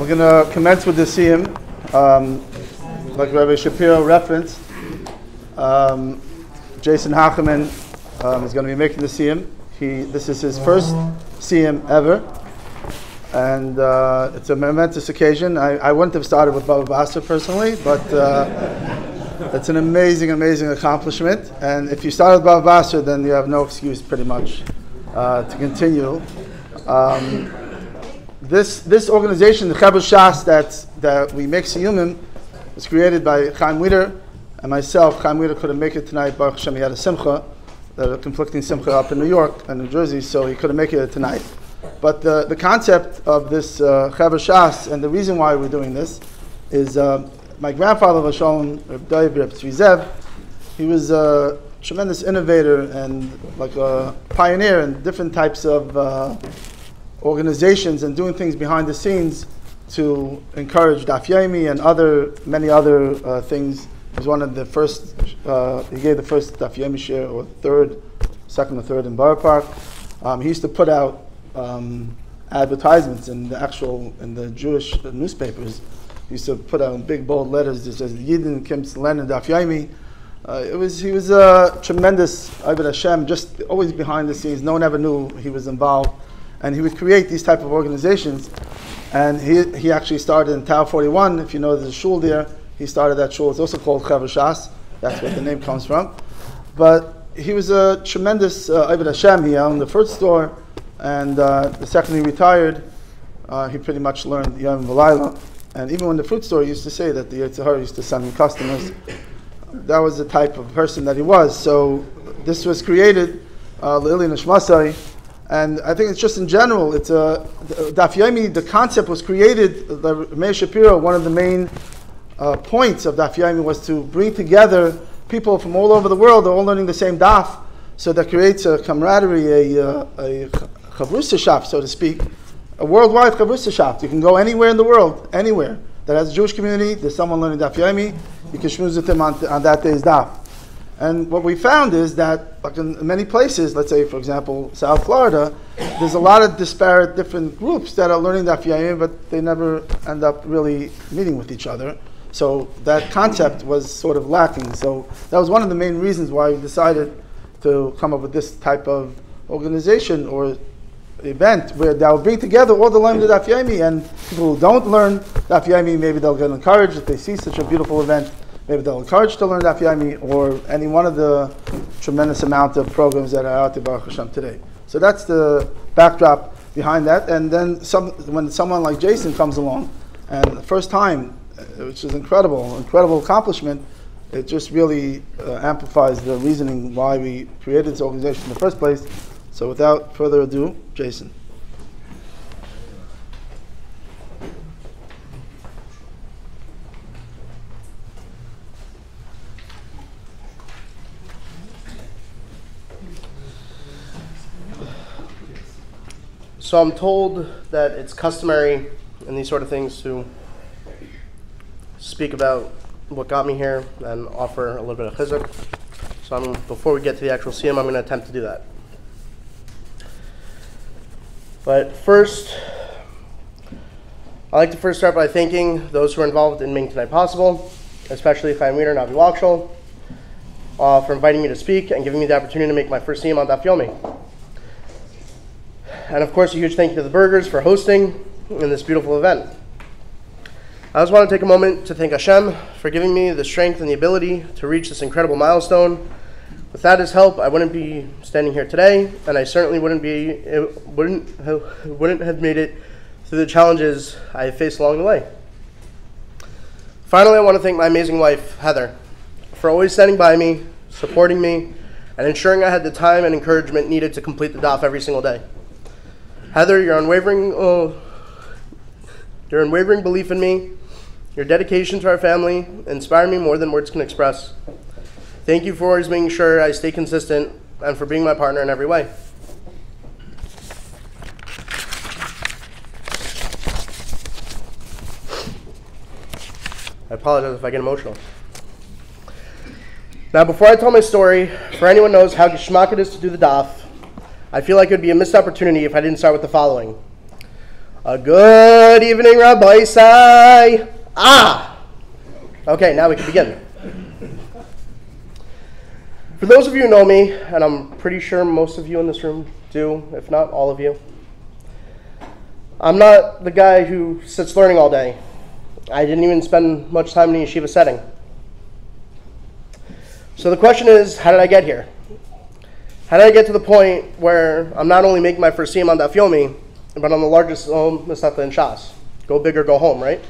We're going to commence with the Siyum. Like Rabbi Shapiro referenced, Jason Hockerman is going to be making the Siyum. This is his first Siyum ever, and it's a momentous occasion. I wouldn't have started with Bava Basra personally, but it's an amazing, amazing accomplishment. And if you start with Bava Basra, then you have no excuse pretty much to continue. This organization, the Chaber Shas, that we make Siyumim, was created by Chaim Weider and myself. Chaim Weider couldn't make it tonight. Baruch Hashem, he had a simcha, a conflicting simcha up in New York and New Jersey, so he couldn't make it tonight. But the concept of this Chaber Shas, and the reason why we're doing this, is my grandfather, Vashalom Reb Dov Reb Tzvi Zev. He was a tremendous innovator and like a pioneer in different types of organizations and doing things behind the scenes to encourage Daf Yomi and many other things. He was one of the first, he gave the first Daf Yomi share, or second or third in Borough Park. He used to put out advertisements in the Jewish newspapers. He used to put out in big bold letters that says Yidden Kims Len and Daf Yomi. He was a tremendous Avodah Hashem, just always behind the scenes. No one ever knew he was involved. And he would create these type of organizations. And he actually started in Tower 41. If you know, there's a shul there. He started that shul. It's also called Chaver Shas. That's where the name comes from. But he was a tremendous Avodah Hashem. He owned the fruit store. And the second he retired, he pretty much learned Yom V'Layla. And even when the fruit store, he used to say that the Yetzer Hara used to send him customers. That was the type of person that he was. So this was created, L'ili Nishmasai. And I think it's just in general, it's Daf Yomi, the concept was created, Meir Shapiro, one of the main points of Daf Yomi was to bring together people from all over the world, they're all learning the same Daf, so that creates a camaraderie, a chavrusa shop, so to speak, a worldwide chavrusa shop. You can go anywhere in the world, anywhere, that has a Jewish community, there's someone learning Daf Yomi, you can shmooze with him on that day's Daf. And what we found is that, like in many places, let's say, for example, South Florida, there's a lot of disparate different groups that are learning Daf Yomi, but they never end up really meeting with each other. So that concept was sort of lacking. So that was one of the main reasons why we decided to come up with this type of organization or event where they'll bring together all the learning of Daf Yomi, and people who don't learn Daf Yomi, maybe they'll get encouraged if they see such a beautiful event. Maybe they'll encourage to learn Daf Yomi, or any one of the tremendous amount of programs that are out there, Baruch Hashem, today. So that's the backdrop behind that. And then when someone like Jason comes along, and the first time, which is incredible accomplishment, it just really amplifies the reasoning why we created this organization in the first place. So without further ado, Jason. So I'm told that it's customary in these sort of things to speak about what got me here and offer a little bit of chizuk. So before we get to the actual Siyum, I'm going to attempt to do that. But first, I'd like to first start by thanking those who are involved in making tonight possible, especially Chaim Weider and Avi Wakshel, for inviting me to speak and giving me the opportunity to make my first Siyum on Daf Yomi. And of course, a huge thank you to the Burgers for hosting in this beautiful event. I just want to take a moment to thank Hashem for giving me the strength and the ability to reach this incredible milestone. Without His help, I wouldn't be standing here today, and I certainly wouldn't have made it through the challenges I have faced along the way. Finally, I want to thank my amazing wife, Heather, for always standing by me, supporting me, and ensuring I had the time and encouragement needed to complete the daf every single day. Heather, your unwavering belief in me, your dedication to our family inspire me more than words can express. Thank you for always making sure I stay consistent and for being my partner in every way. I apologize if I get emotional. Now, before I tell my story, for anyone who knows how geschmack it is to do the daf, I feel like it would be a missed opportunity if I didn't start with the following. A good evening, Rabbi Isai. Okay, now we can begin. For those of you who know me, and I'm pretty sure most of you in this room do, if not all of you, I'm not the guy who sits learning all day. I didn't even spend much time in the yeshiva setting. So the question is, how did I get here? How did I get to the point where I'm not only making my first Siyum on Daf Yomi, but I'm the largest Masechtas in Shas? Go big or go home, right?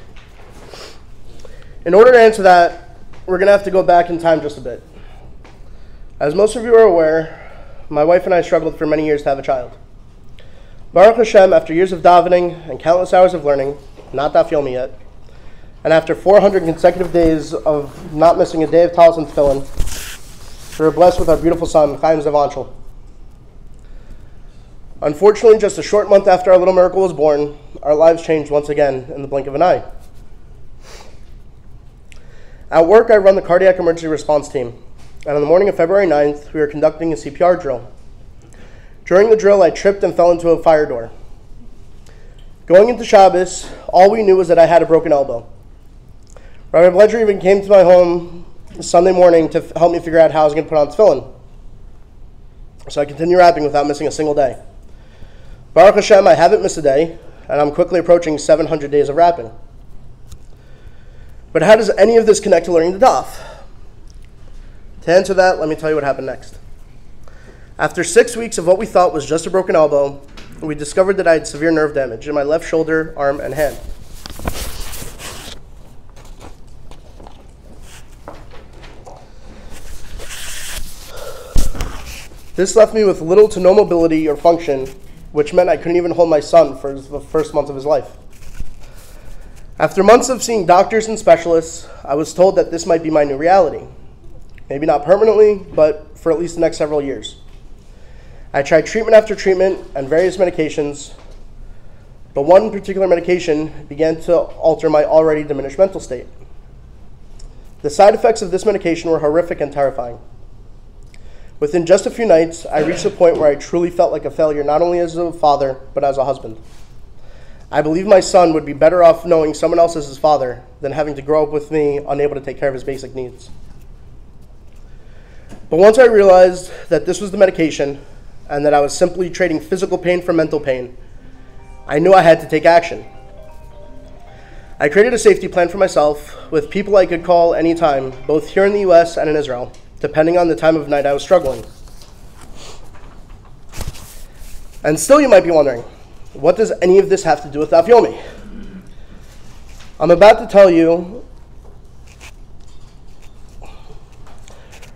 In order to answer that, we're going to have to go back in time just a bit. As most of you are aware, my wife and I struggled for many years to have a child. Baruch Hashem, after years of davening and countless hours of learning, not Daf Yomi yet, and after 400 consecutive days of not missing a day of talis and tefillin, we were blessed with our beautiful son, Chaim Zavanchel. Unfortunately, just a short month after our little miracle was born, our lives changed once again in the blink of an eye. At work, I run the cardiac emergency response team, and on the morning of February 9th, we were conducting a CPR drill. During the drill, I tripped and fell into a fire door. Going into Shabbos, all we knew was that I had a broken elbow. Rabbi Bledger even came to my home Sunday morning to help me figure out how I was going to put on tefillin. So I continued rapping without missing a single day. Baruch Hashem, I haven't missed a day, and I'm quickly approaching 700 days of rapping. But how does any of this connect to learning the daf? To answer that, let me tell you what happened next. After 6 weeks of what we thought was just a broken elbow, we discovered that I had severe nerve damage in my left shoulder, arm, and hand. This left me with little to no mobility or function, which meant I couldn't even hold my son for the first month of his life. After months of seeing doctors and specialists, I was told that this might be my new reality. Maybe not permanently, but for at least the next several years. I tried treatment after treatment and various medications, but one particular medication began to alter my already diminished mental state. The side effects of this medication were horrific and terrifying. Within just a few nights, I reached a point where I truly felt like a failure, not only as a father, but as a husband. I believe my son would be better off knowing someone else as his father than having to grow up with me unable to take care of his basic needs. But once I realized that this was the medication and that I was simply trading physical pain for mental pain, I knew I had to take action. I created a safety plan for myself with people I could call anytime, both here in the US and in Israel, depending on the time of night I was struggling. And still you might be wondering, what does any of this have to do with Daf Yomi? I'm about to tell you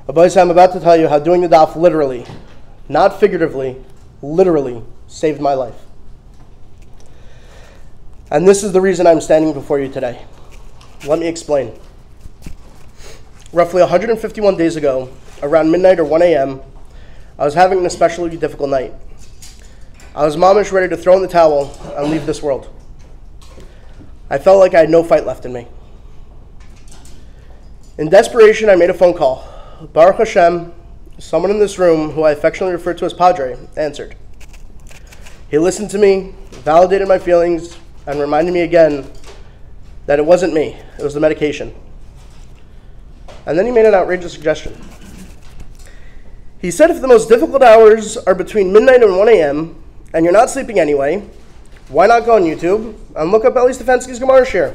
how doing the daf literally, not figuratively, literally saved my life. And this is the reason I'm standing before you today. Let me explain. Roughly 151 days ago, around midnight or 1 a.m., I was having an especially difficult night. I was mamish ready to throw in the towel and leave this world. I felt like I had no fight left in me. In desperation, I made a phone call. Baruch Hashem, someone in this room, who I affectionately refer to as Padre, answered. He listened to me, validated my feelings, and reminded me again that it wasn't me, it was the medication. And then he made an outrageous suggestion. He said if the most difficult hours are between midnight and 1 a.m., and you're not sleeping anyway, why not go on YouTube and look up Eli Stefanski's Gemara Shir?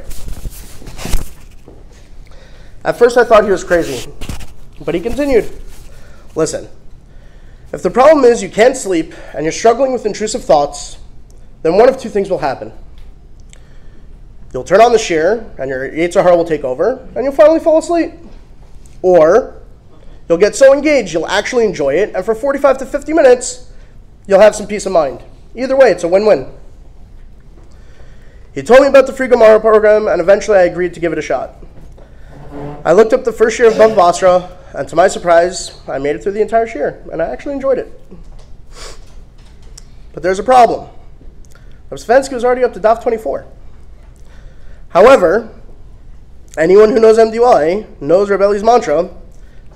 At first I thought he was crazy, but he continued. Listen, if the problem is you can't sleep and you're struggling with intrusive thoughts, then one of two things will happen. You'll turn on the shir and your Yetzer Hara will take over and you'll finally fall asleep. Or you'll get so engaged you'll actually enjoy it, and for 45 to 50 minutes, you'll have some peace of mind. Either way, it's a win-win. He told me about the free Gemara program, and eventually I agreed to give it a shot. I looked up the first year of Bava Basra, and to my surprise, I made it through the entire shir, and I actually enjoyed it. But there's a problem. Rabbi Stefanski was already up to Daf 24. However, anyone who knows MDY knows Rabbi Eli's mantra.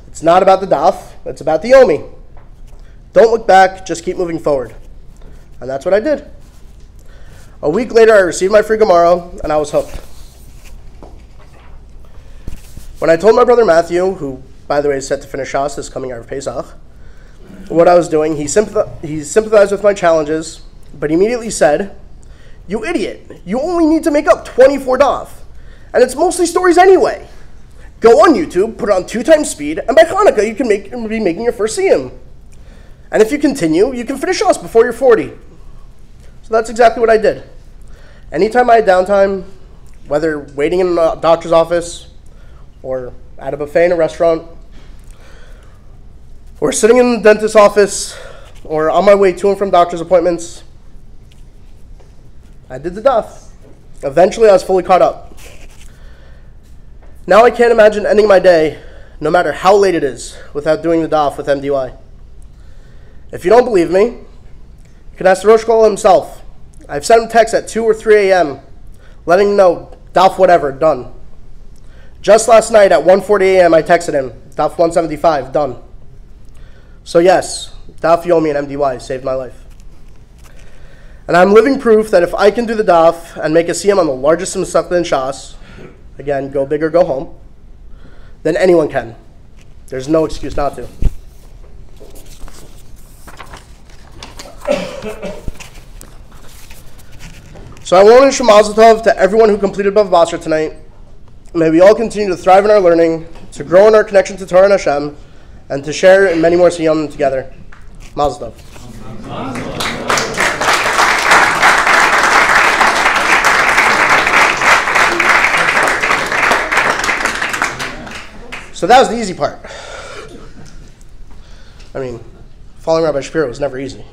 It's not about the daf, it's about the Yomi. Don't look back, just keep moving forward. And that's what I did. A week later, I received my free Gemara, and I was hooked. When I told my brother Matthew, who, by the way, is set to finish Shas this coming Erev Pesach, what I was doing, he sympathized with my challenges, but immediately said, "You idiot, you only need to make up 24 daf, and it's mostly stories anyway. Go on YouTube, put it on 2 times speed, and by Hanukkah you can be making your first Siyum. And if you continue, you can finish Shas before you're 40. So that's exactly what I did. Anytime I had downtime, whether waiting in a doctor's office, or at a buffet in a restaurant, or sitting in the dentist's office, or on my way to and from doctor's appointments, I did the daf. Eventually, I was fully caught up. Now I can't imagine ending my day, no matter how late it is, without doing the daf with MDY. If you don't believe me, you can ask the Rosh Kollel himself. I've sent him texts at 2 or 3 a.m., letting him know, daf whatever, done. Just last night at 1:40 a.m. I texted him, daf 175, done. So yes, daf Yomi and MDY saved my life. And I'm living proof that if I can do the daf and make a Siyum on the largest Masechtas in Shas, again, go big or go home, then anyone can. There's no excuse not to. So I want to wish a mazel tov to everyone who completed Bava Basra tonight. May we all continue to thrive in our learning, to grow in our connection to Torah and Hashem, and to share in many more Siyum together. Mazel tov. So that was the easy part. I mean, following Rabbi Shapiro was never easy.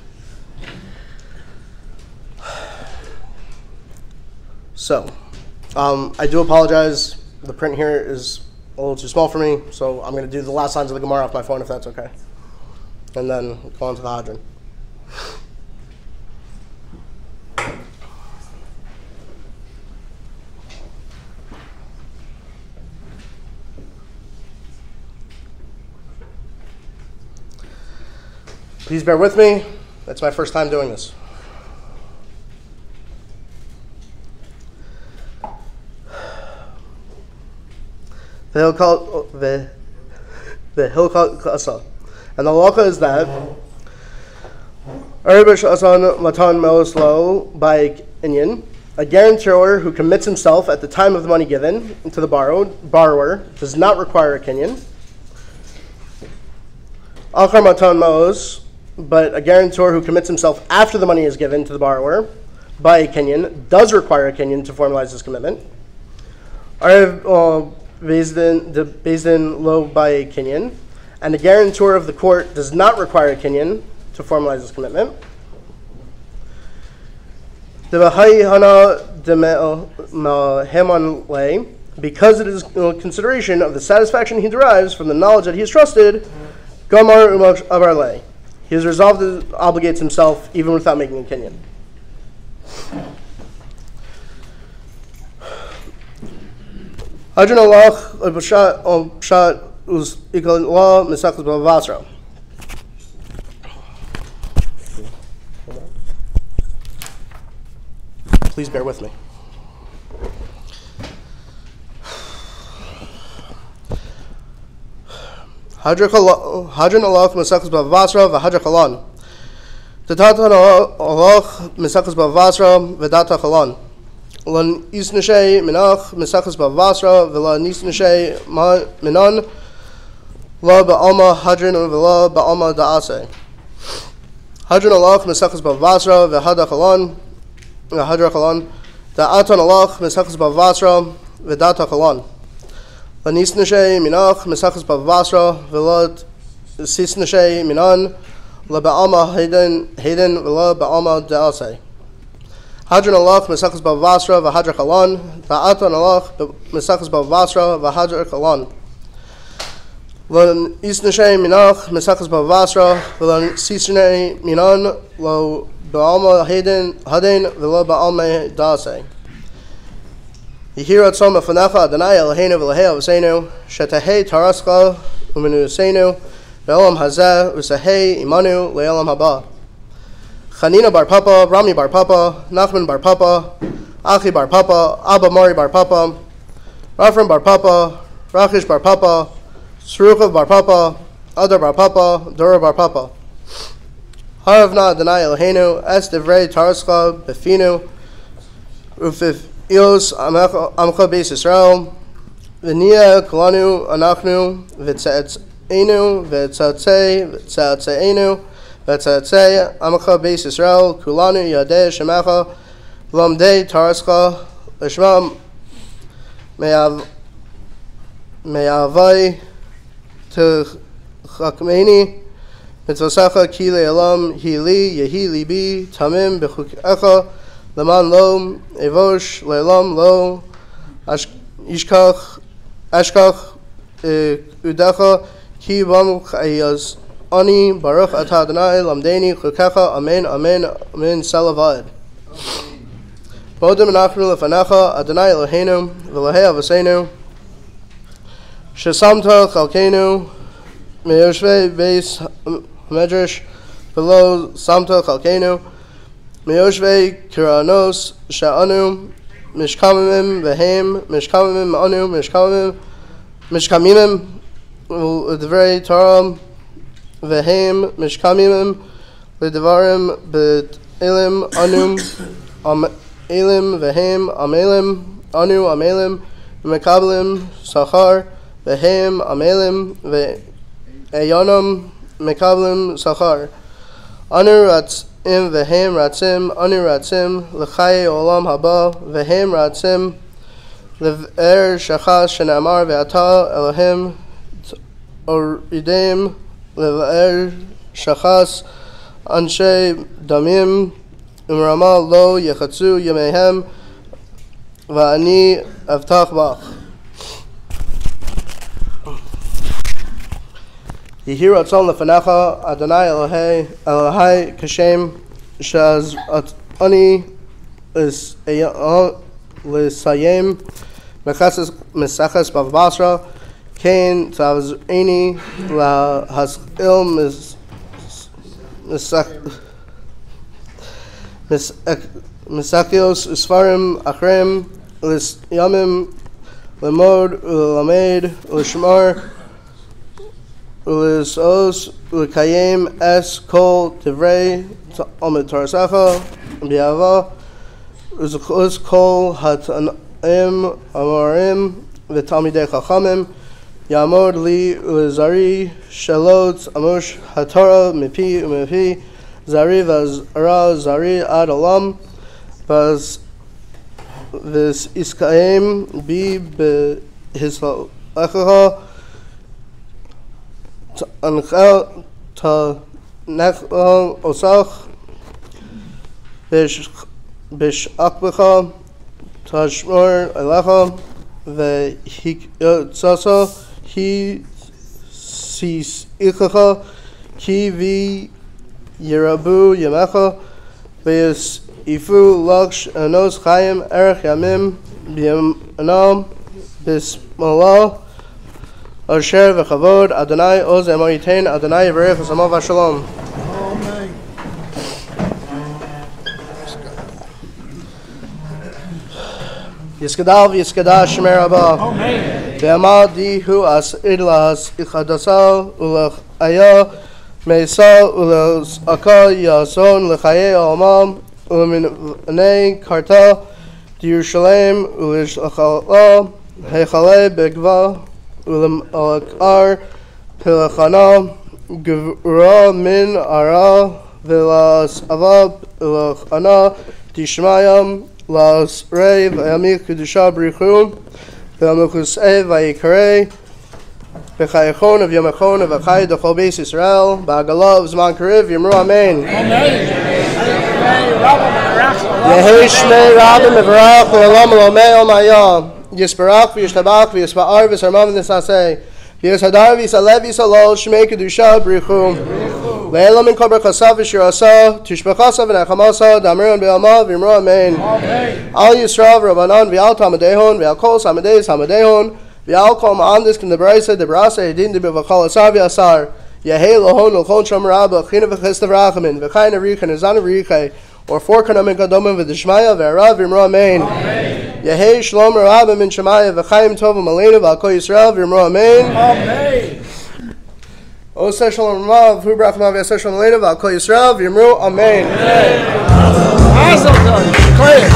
So, I do apologize. The print here is a little too small for me, so I'm going to do the last lines of the Gemara off my phone if that's okay. And then go on to the Hadron. Please bear with me. That's my first time doing this. The Hilchot Kasa. And the halacha is that by Inyan, a guarantor who commits himself at the time of the money given to the borrower does not require a kinyan. Achar matan ma'os, but a guarantor who commits himself after the money is given to the borrower by a kinyan does require a kinyan to formalize his commitment. Bezdin lo by a kinyan, and the guarantor of the court does not require a kinyan to formalize his commitment. Because it is consideration of the satisfaction he derives from the knowledge that he is trusted, Gamar Umash Abar Lei. He is resolved to obligate himself even without making a kinyan. Hadron Allah Pshat Us Ikal Law Masechtas Bava Basra. Please bear with me. Hadron Allah Masechtas Bava Basra v'Hadron Chalan. Tatatan Allah Masechtas Bava Basra v'Data Chalan. Lan Isnashay Minach Masechtas Bava Basra v'la Nisnashay Minan La Ba'alma Hadron v'la Ba'alma Da'ase. Hadron Allah Masechtas Bava Basra v'Hadron Chalan Da'atan Allah Masechtas Bava Basra v'Data Chalan. Lan Isnashay Minach Masechtas Bava Basra v'la Sisnashay Minan La Ba'alma Hayden v'la Ba'alma Da'ase. Hadron Allah Masechtas Bava Basra v'Hadron Chalan Da'atan Allah Masechtas Bava Basra v'Hadron Chalan. Lan Isnashay Minach Masechtas Bava Basra v'lan Sisnashay Minan Lo Ba'alma Hayden v'la Ba'alma Da'ase. Yehir Atzom Afanecha Adonai Eloheinu v'Elahei Avosenu Shetahei Taraska U'Menu Seinu Ve'olam Hazeh U'Sahei Imanu Le'olam Haba. Chanina bar Papa, Rami bar Papa, Nachman bar Papa, Achi bar Papa, Abba Mari bar Papa, Rafram bar Papa, Rachish bar Papa, Sruchav bar Papa, Adar bar Papa, Dora bar Papa. Haravna Adonai Eloheinu, Es Divrei Tarascha, Befinu, Ufif Ios Amcha Beis Yisrael, V'nia Kolanu Anachnu, V'tze'einu, V'tze'einu, V'tze'einu, Amcha Beis Yisrael, Kulanu Yadei Shemacha, V'lomdei Tarascha, L'shma Me'avai T'chakmeini, Mitzvasacha ki le'elam hili yehi libi tamim b'chukecha leman lo evosh le'elam lo ashkach udecha ki bam chayaz ani baruch atah Adonai lamdeni chukecha amen amen amen salavad. Bodem anachnu lefanecha Adonai Eloheinu v'lehei avosenu shesamta chalkenu me'yoshvei beis Medrash below Samta Chalkenu Meyoshvei Kiranos Sha'anu Mishkamimim Vehem Mishkamimim Anu Mishkamimim L'Divrei Torah Vehem Mishkamimim L'Divarim B'Elim Anu Elim Vehem Amelim Anu Amelim Mekabelim Sachar Vehem Amelim Ve'Eyonam Mekablim Sachar. Anu Ratzim Vehem Ratzim Anu Ratzim L'Chaye Olam Haba Vehem Ratzim L'Ver Shachas Shenamar Ve'ata Elohim Oridim L'Ver Shachas Anshe Damim Imrama Lo Yechatzu Yemehem Va'ani Avtach Bach. Yehi ratzon lefanecha Adonai Elohai kashem shaz ani l'sayem Masechtas Bava Basra kain tavzini la hasil misakios isfarim achrem l'yamim lemod l'lamed l'shmar Ulisos Ulikayim Es Kol Tivrei Omid Tarasacha Biava Uzukos Kol Hatanim Amarim Vitamidei Chachamim Yamod Li Ulizari Shalot Amush Hatara Mipi Umipi Zari Vazara Zari Ad Olam Vaz Vis Iskayim Bi Behislachacha Anchel ta nechel osach bish akbecha tashmor elecha vehiksasa hi sis ichacha ki vi yirabu yamecha veis ifu laksh anos chayim erech yamim b'yamanam bismillah Asher v'chavod Adonai oz emoyitain Adonai yivarech v'samav v'shalom. Amen. Yiskadal v'yiskada shemer haba. Ve'amal dihu as idlas ichadasal ulach aya meisa ulas akal yason lechaye almam uleminei karta Yerushalem ulish achala hechalei begva Ulam alakar pilachana gevura min ara vilas avab ilachana tishmayam las rei v'yamik kedusha brichum v'yamukusei v'yikarei v'chayachon of yamachon of v'chay d'chol beis Yisrael ba'agalav zman kariv yimru amen. Yehi shmei rabim mevarach v'olam alomei omayah Yisbarach v'yishtabach v'yisba'ar v'sarmam v'nisasei v'yishadar v'yisalev v'yisalol shmei kedusha brichum ve'elam min kol berchasav v'shirasa tishbachasa v'nechamasa damron be'amav v'yimru amen. Al Yisrael v'rabanan v'al tamadehon v'al kol samadehis hamadehon v'al kol ma'andis kin debraisa debrasa edin debivachal asav v'asar Yehei lohon l'chon shom rabba, china v'chestav rachamin, v'chayna richa, nezana v'richa, or four kanamin kadomim v'dishmaya, v'arav v'imro amen. Yehei shalom rabba min shemaya, v'chayim tovim aleinu, v'alko Yisrael, v'imro amen. Amen. Oseh shalom rav, hu brachma v'yaseh shalom aleinu, v'alko Yisrael, v'imro amen. Awesome, Tony. Clear.